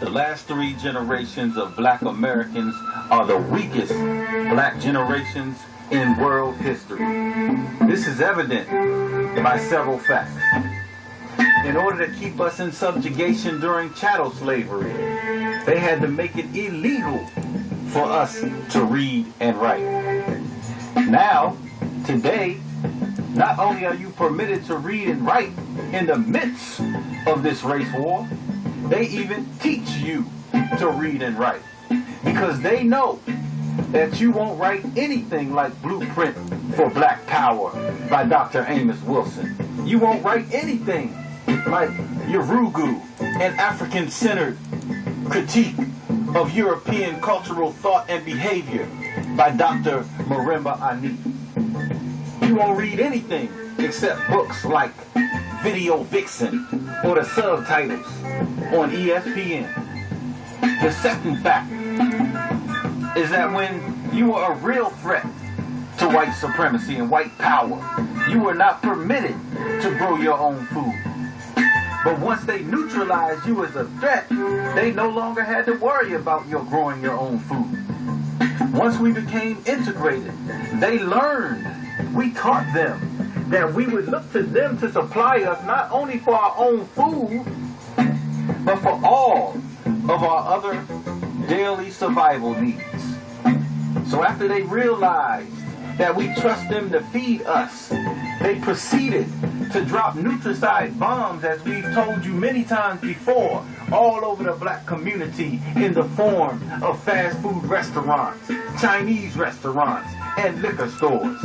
The last 3 generations of black Americans are the weakest black generations in world history. This is evident by several facts. In order to keep us in subjugation during chattel slavery, they had to make it illegal for us to read and write. Now, today, not only are you permitted to read and write in the midst of this race war, they even teach you to read and write. Because they know that you won't write anything like Blueprint for Black Power by Dr. Amos Wilson. You won't write anything like Yurugu, an African-centered critique of European cultural thought and behavior by Dr. Marimba Ani. You won't read anything except books like Video Vixen or the subtitles on ESPN. The second fact is that when you are a real threat to white supremacy and white power, you were not permitted to grow your own food. But once they neutralized you as a threat, they no longer had to worry about your growing your own food. Once we became integrated, they learned, we taught them, that we would look to them to supply us not only for our own food, but for all of our other daily survival needs. So after they realized that we trust them to feed us, they proceeded to drop nutricide bombs, as we've told you many times before, all over the black community in the form of fast food restaurants, Chinese restaurants, and liquor stores.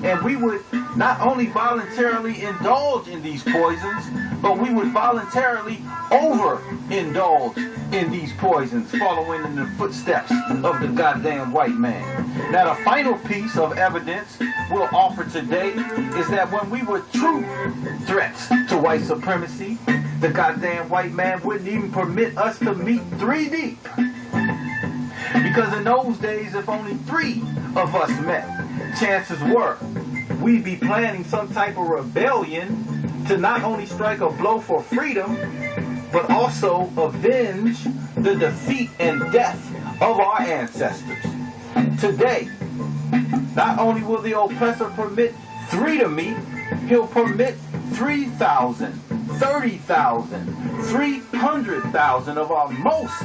And we would not only voluntarily indulge in these poisons, but we would voluntarily overindulge in these poisons, following in the footsteps of the goddamn white man. Now, the final piece of evidence we'll offer today is that when we were true threats to white supremacy, the goddamn white man wouldn't even permit us to meet 3 deep. Because in those days, if only 3 of us met, chances were we'd be planning some type of rebellion to not only strike a blow for freedom, but also avenge the defeat and death of our ancestors. Today, not only will the oppressor permit 3 to meet, he'll permit 3,000, 30,000, 300,000 of our most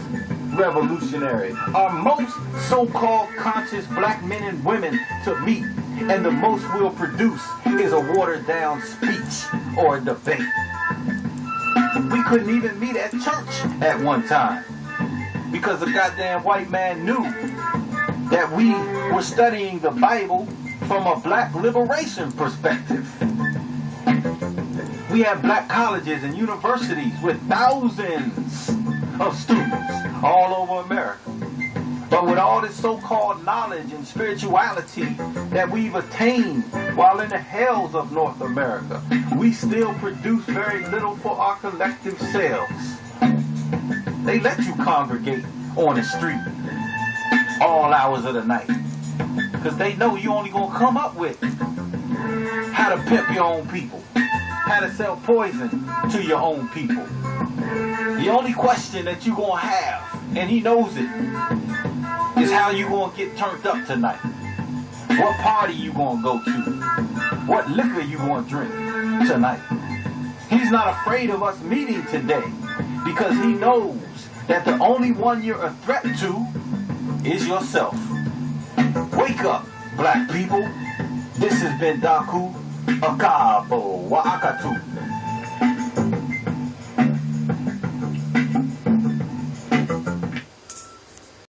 revolutionary, our most so-called conscious black men and women to meet, and the most we'll produce is a watered-down speech or a debate. We couldn't even meet at church at one time because the goddamn white man knew that we were studying the Bible from a black liberation perspective. We have black colleges and universities with thousands of students all over America. But with all this so-called knowledge and spirituality that we've attained while in the hells of North America, we still produce very little for our collective selves. They let you congregate on the street all hours of the night because they know you only gonna come up with how to pimp your own people, how to sell poison to your own people. The only question that you gonna have, and he knows it, is how you gonna get turned up tonight. What party you gonna go to? What liquor you gonna drink tonight? He's not afraid of us meeting today because he knows that the only one you're a threat to is yourself. Wake up, black people. This has been Daku Akabo Waakatu.